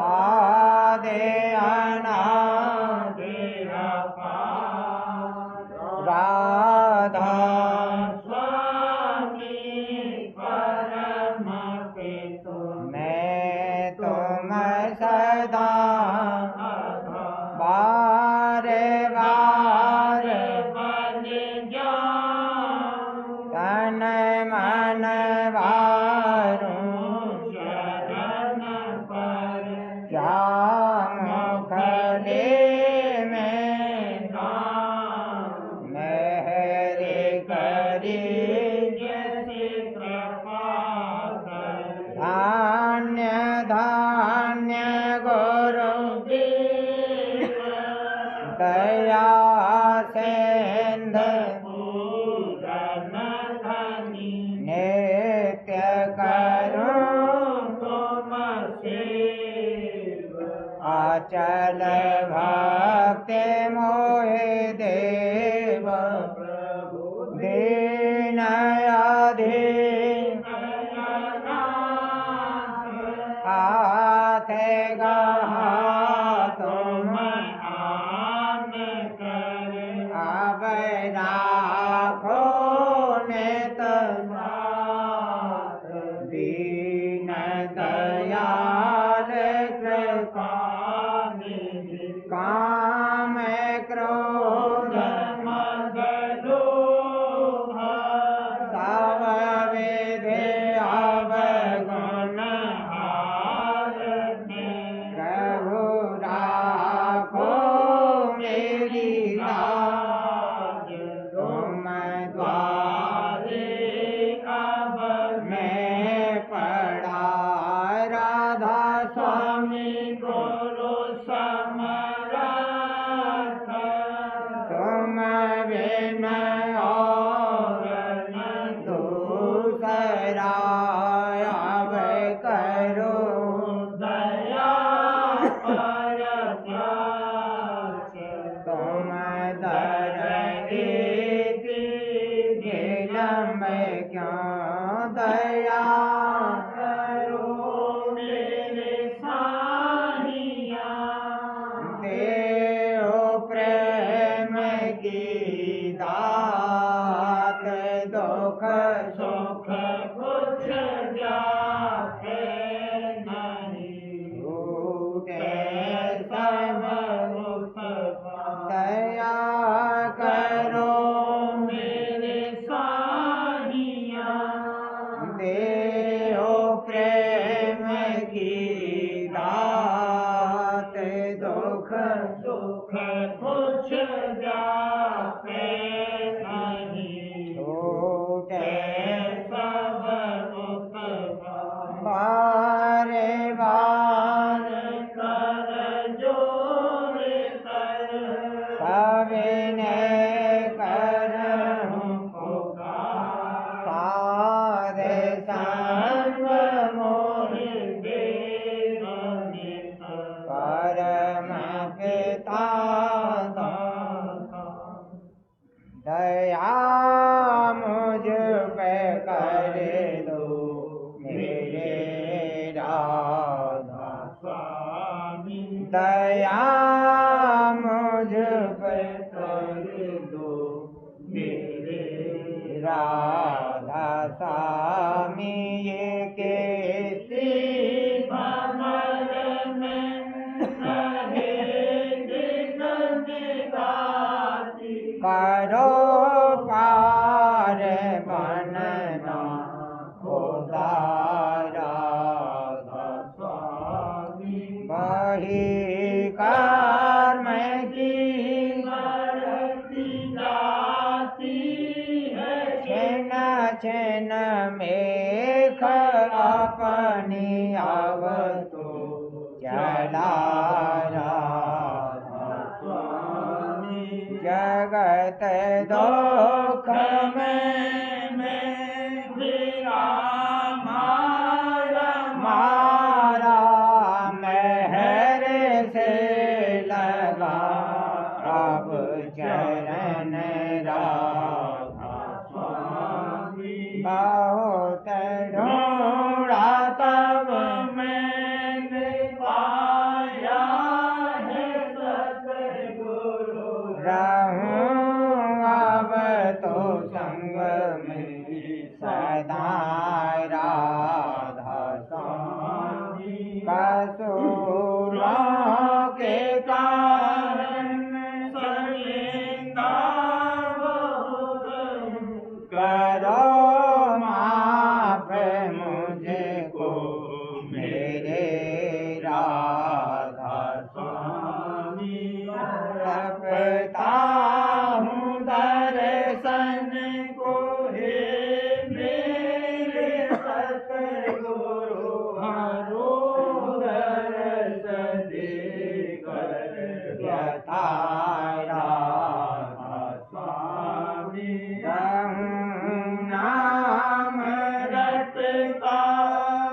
S2: आदि अनादि राधा
S3: स्वामी परम पितु
S2: मैं तुम सदा बारे बारे
S3: बन जाऊं
S2: तन मन वारूं
S3: शरण पर
S2: क्या मुखले में मेहरी करी
S3: जैसे कृपा कर
S2: धान्य धान्य गुरु दया सिंधु
S3: पूरन धनी
S2: नित्य करूं
S3: तुम सेव
S2: आचल भक्ति मोहि देव दीन अधीन हाथ गहा तुम
S3: आन कर
S2: अब राखो नित साथ दीन दयाल कृपा काम क्रोध अब करो
S1: दया पर त्याग
S2: तुम दर एक विलम्ब क्यों दया
S1: करो मेरे साहिया
S2: देओ प्रेम की दात दुख
S1: सुख कुछ जाते नहीं
S2: छूटे
S1: सब उत्पन्न
S2: दया करो
S1: मेरे साहिया
S2: देओ प्रेम की दात दुख
S1: सुख कुछ जाते नहीं
S2: छूटे
S1: सब उत्पन्न
S2: बारे बार
S1: कर जोड़ कर
S2: सविने करहूँ
S1: पुकार
S2: सारे संग मोहि परम पिता दया मुझ पे कर दो मेरे राधा
S1: स्वामी
S2: दया मुझ पे कर दो
S1: मेरे
S2: राधा स्वामी ये कैसी
S1: भमर में रहेंगे गंगाती
S2: करो पार बनना खुदा राधा
S1: स्वामी
S2: वही कर्म की
S1: मरती जाती है
S2: छिन छिन मेघ अपनी अब तो चला राधा
S1: स्वामी
S2: जगत दुख में मारा महर से लगा अब चरण राधा बहुत ढूंढा तब
S1: मैंने पाया है सतगुरु
S2: रहूं अब तो संग में सदा राधा स्वामी कसूरों के कारण
S1: सलेंगा बहुत
S2: करो माफ मुझको मेरे राधा
S1: स्वामी
S2: तपता हूँ दर्शन को
S1: हे मेरे सतगुरु हरो दर्श देकर
S2: यथा राधा
S1: स्वामी
S2: नाम
S1: रटता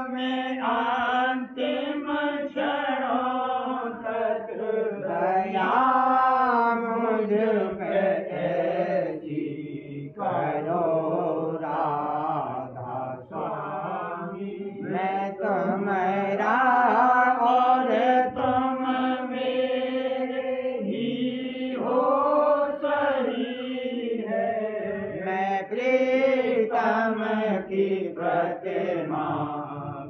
S1: में अंतिम क्षणों तक
S2: दया मुझ पे ऐसी करो राधा स्वामी मैं तुम्हारा और
S1: तुम मेरे ही हो सही है
S2: मैं प्रीतम की प्रतिमा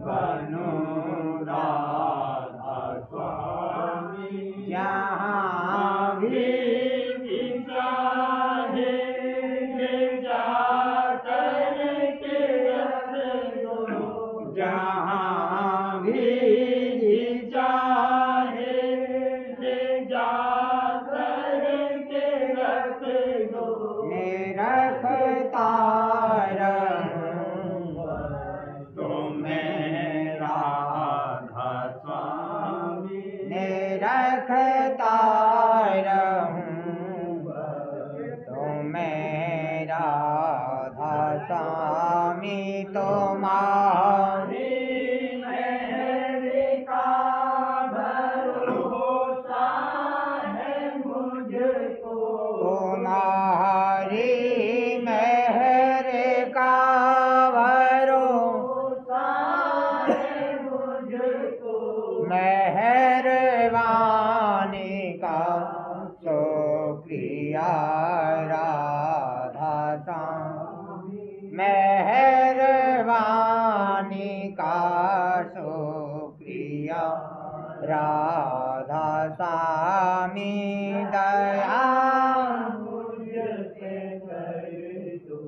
S2: बनूं राधा
S1: स्वामी
S2: जहाँ भी
S1: चाहे ले जाकर के रख दो
S2: जहाँ भी
S1: चाहे ले जाकर के रख दो
S2: रखता रहूं तुम्हें राधा तुम्हारी मेहर का भरोसा है मुझको, तुम्हारी मेहर का भरोसा है मुझको, मेहरबानी का शुक्रिया राधा स्वामी, मेहरबानी का शुक्रिया राधा स्वामी, दया मुझ पे कर दो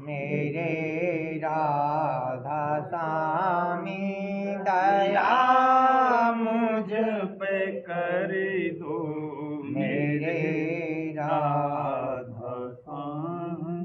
S2: मेरे राधा स्वामी, दया मुझ पे कर दो मेरे राधा स्वामी।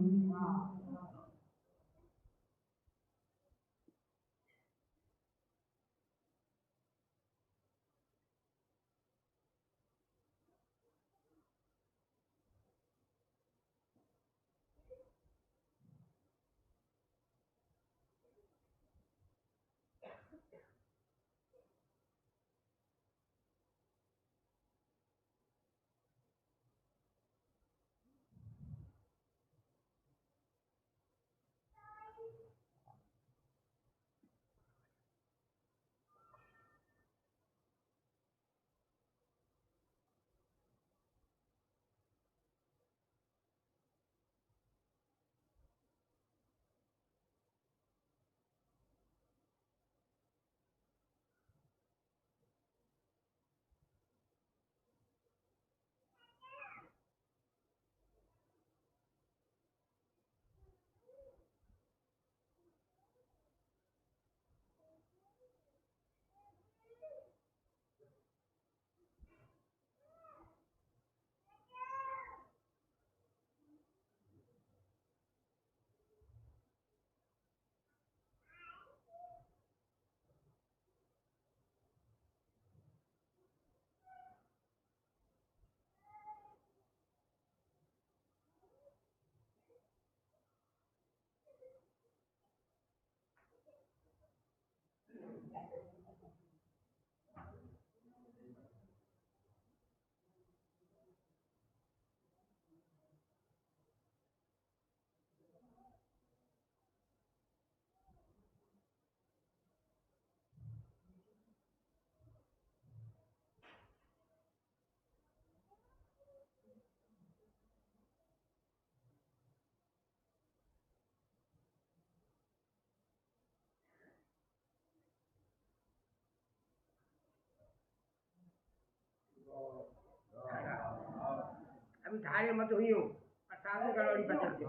S2: अभी थारे मत हुई हूँ साधु गड़बड़ी बचा के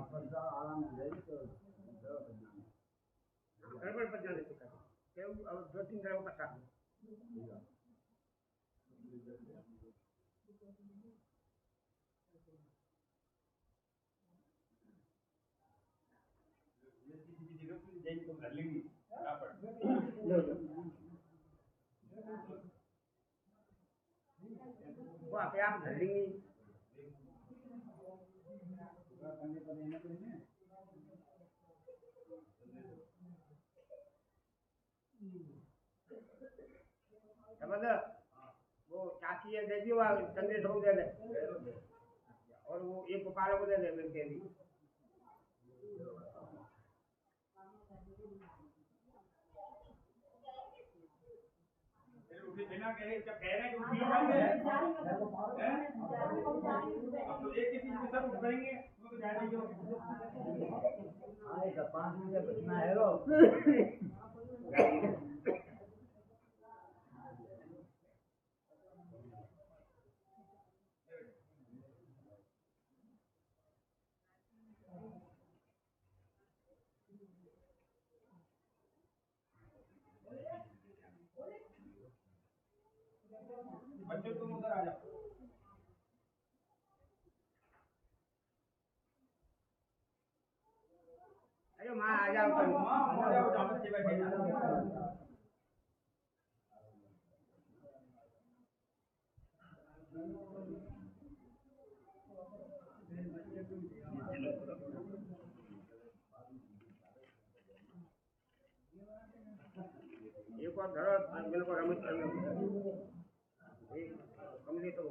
S2: गड़बड़ बचा ले चुका है अब 2-3 तरह का साधु वो आपे आप घर लेंगे समझ वो चाची है दे दियो संदेश हो दे दे और वो एक गोपाल को दे दे मेरे के भी बिना कहे जब कह रहे हैं कि अब तो एक किसी के सब उठ करेंगे तो जा रही हो आएगा 5 मिनट बचना है रो बच्चों तुम उधर आ जाओ अरे माँ आ जाओ माँ आ जाओ बच्चे बैठे एक और धरो मेरे को रमित करने कमली तो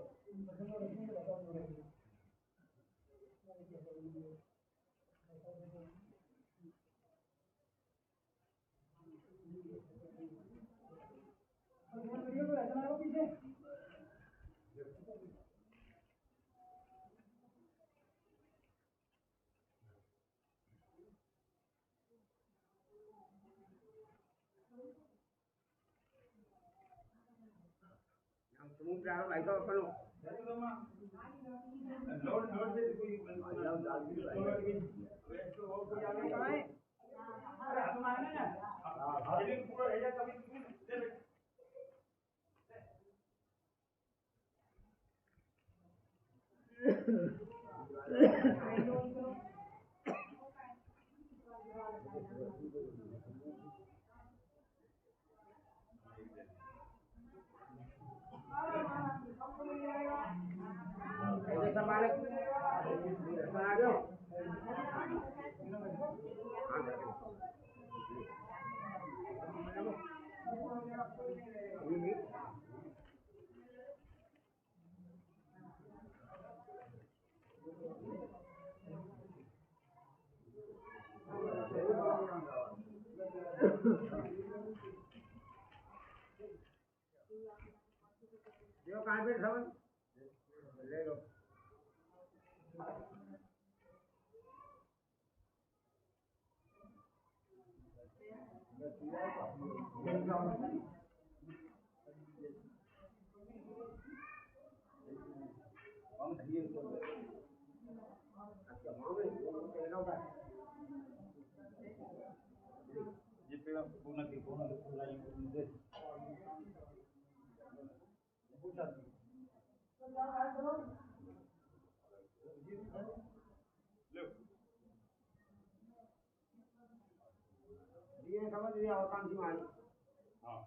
S2: समुद्र आरो भाई तो अपन संभाले बना दो यो कहाँ पे समझ ले लो ये समझ लिया और काम की मारी हाँ